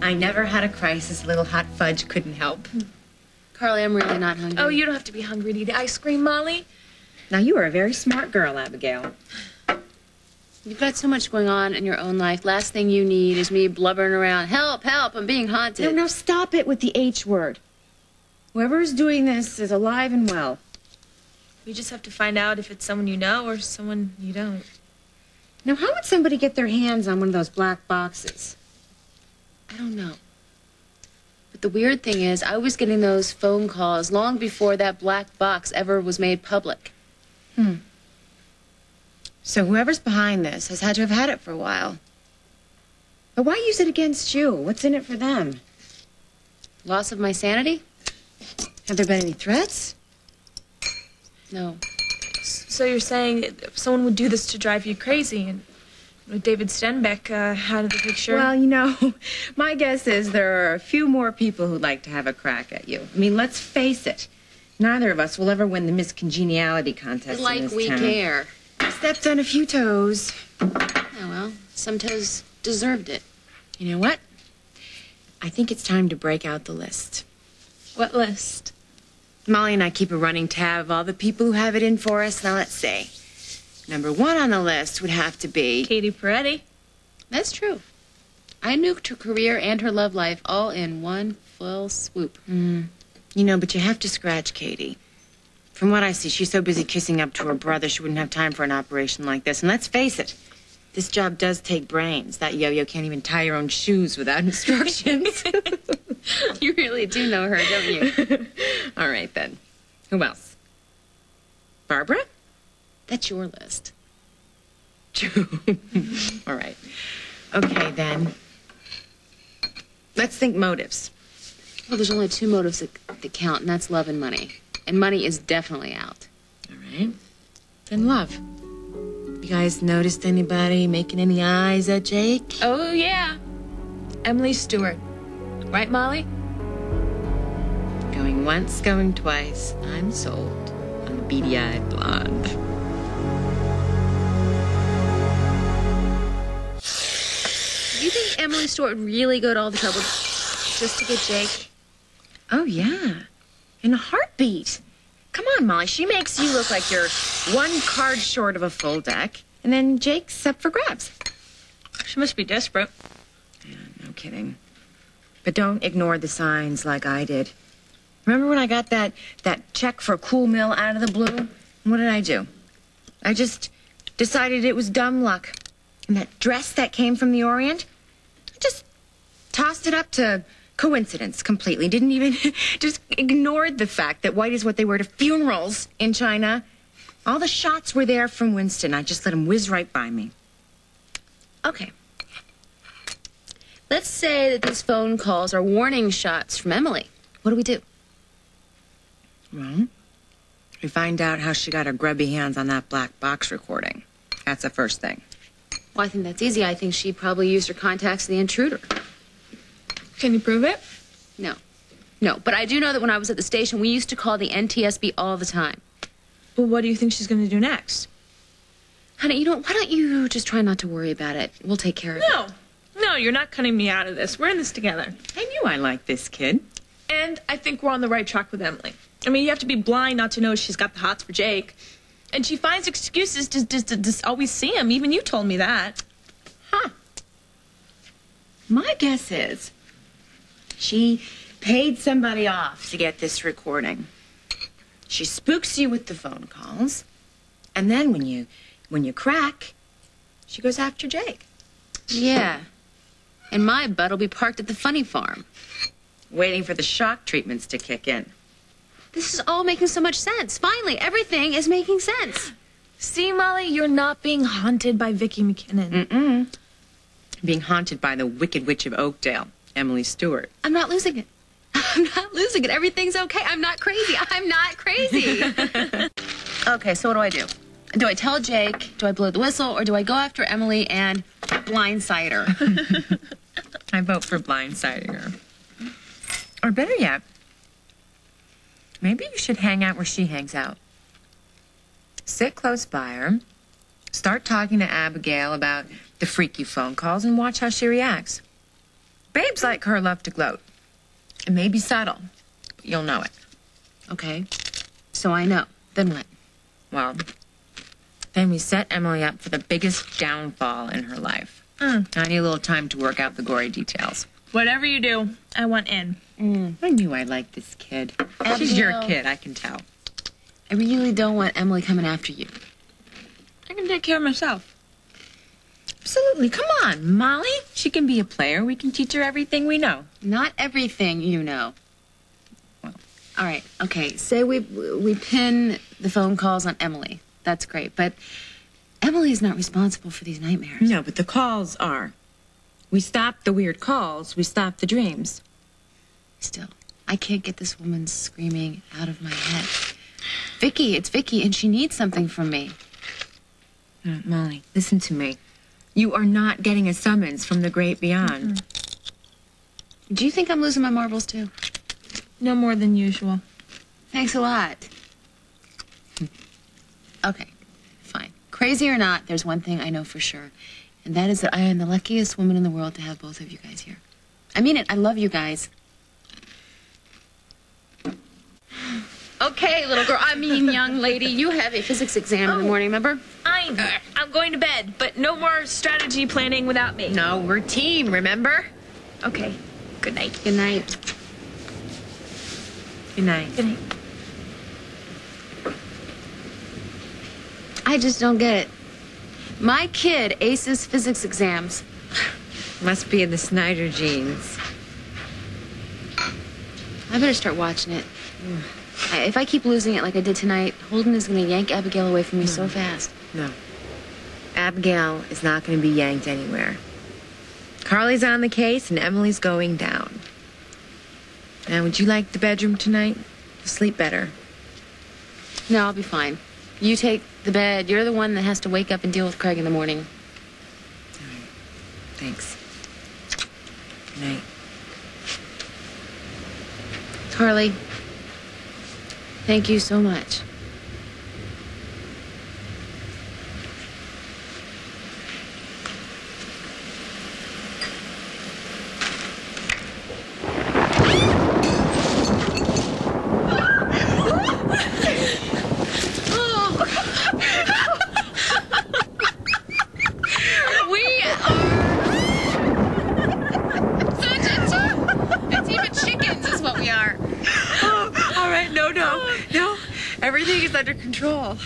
I never had a crisis a little hot fudge couldn't help. Carly, I'm really not hungry. Oh, you don't have to be hungry to eat ice cream, Molly. Now, you are a very smart girl, Abigail. You've got so much going on in your own life. Last thing you need is me blubbering around. Help, help, I'm being haunted. No, stop it with the H word. Whoever's doing this is alive and well. We just have to find out if it's someone you know or someone you don't. Now, how would somebody get their hands on one of those black boxes? I don't know. But the weird thing is, I was getting those phone calls long before that black box ever was made public. So whoever's behind this has had to have had it for a while. But why use it against you? What's in it for them? Loss of my sanity? Have there been any threats? No. So you're saying someone would do this to drive you crazy, and David Stenbeck had the picture? Well, you know, my guess is there are a few more people who'd like to have a crack at you. I mean, let's face it. Neither of us will ever win the Miss Congeniality contest in Like this we town. care. Stepped on a few toes. Oh, well, some toes deserved it. You know what? I think it's time to break out the list. What list? Molly and I keep a running tab of all the people who have it in for us. Now, let's see. Number 1 on the list would have to be... Katie Peretti. That's true. I nuked her career and her love life all in one fell swoop. You know, but you have to scratch Katie. From what I see, she's so busy kissing up to her brother, she wouldn't have time for an operation like this. And let's face it, this job does take brains. That yo-yo can't even tie her own shoes without instructions. You really do know her, don't you? All right, then. Who else? Barbara? That's your list. True. All right. Okay, then. Let's think motives. Well, there's only 2 motives that count, and that's love and money. And money is definitely out. All right. Then love. You guys noticed anybody making any eyes at Jake? Oh, yeah. Emily Stewart. Right, Molly? Going once, going twice. I'm sold on the beady-eyed blonde. Do you think Emily Stewart would really go to all the trouble just to get Jake? Oh, yeah. In a heartbeat. Come on, Molly. She makes you look like you're 1 card short of a full deck, and then Jake's up for grabs. She must be desperate. Yeah, no kidding. But don't ignore the signs like I did. Remember when I got that check for a cool mill out of the blue? What did I do? I just decided it was dumb luck. And that dress that came from the Orient, I just tossed it up to coincidence completely. Didn't even, just ignored the fact that white is what they wear to funerals in China. All the shots were there from Winston. I just let them whiz right by me. Okay. Let's say that these phone calls are warning shots from Emily. What do we do? Well, we find out how she got her grubby hands on that black box recording. That's the first thing. Well, I think that's easy. I think she probably used her contacts to the intruder. Can you prove it? No. No, but I do know that when I was at the station, we used to call the NTSB all the time. Well, what do you think she's going to do next? Honey, you know, why don't you just try not to worry about it? We'll take care of it. No, you're not cutting me out of this. We're in this together. I knew I liked this kid. And I think we're on the right track with Emily. I mean, you have to be blind not to know she's got the hots for Jake. And she finds excuses to always see him. Even you told me that. Huh. My guess is she paid somebody off to get this recording. She spooks you with the phone calls. And then when you crack, she goes after Jake. Yeah. And my butt'll be parked at the funny farm. Waiting for the shock treatments to kick in. This is all making so much sense. Finally, everything is making sense. See, Molly, you're not being haunted by Vicky McKinnon. Being haunted by the Wicked Witch of Oakdale, Emily Stewart. I'm not losing it. I'm not losing it. Everything's okay. I'm not crazy. I'm not crazy. Okay, so what do I do? Do I tell Jake? Do I blow the whistle? Or do I go after Emily and blindside her? I vote for blindsiding her. Or better yet, maybe you should hang out where she hangs out. Sit close by her, start talking to Abigail about the freaky phone calls, and watch how she reacts. Babes like her love to gloat. It may be subtle, but you'll know it. Okay. So I know. Then what? Well, then we set Emily up for the biggest downfall in her life. I need a little time to work out the gory details. Whatever you do, I want in. I knew I liked this kid. She's your kid, I can tell. I really don't want Emily coming after you. I can take care of myself. Absolutely. Come on, Molly. She can be a player. We can teach her everything we know. Not everything you know. Well. All right. Okay. Say we pin the phone calls on Emily. That's great. But Emily's not responsible for these nightmares. No, but the calls are. We stop the weird calls. We stop the dreams. Still, I can't get this woman screaming out of my head. Vicky, it's Vicky, and she needs something from me. Molly, listen to me. You are not getting a summons from the great beyond. Do you think I'm losing my marbles, too? No more than usual. Thanks a lot. Okay, fine. Crazy or not, there's one thing I know for sure, and that is that I am the luckiest woman in the world to have both of you guys here. I mean it. I love you guys. Okay, little girl. I mean, young lady, you have a physics exam in the morning, remember? I'm going to bed, but no more strategy planning without me. No, we're team, remember? Okay. Good night. Good night. Good night. Good night. I just don't get it. My kid aces physics exams. Must be in the Snyder genes. I better start watching it. If I keep losing it like I did tonight, Holden is going to yank Abigail away from me so fast. No. Abigail is not going to be yanked anywhere. Carly's on the case and Emily's going down. Now, would you like the bedroom tonight? You'll sleep better. No, I'll be fine. You take the bed. You're the one that has to wake up and deal with Craig in the morning. All right. Thanks. Good night. Carly, thank you so much. Everything is under control.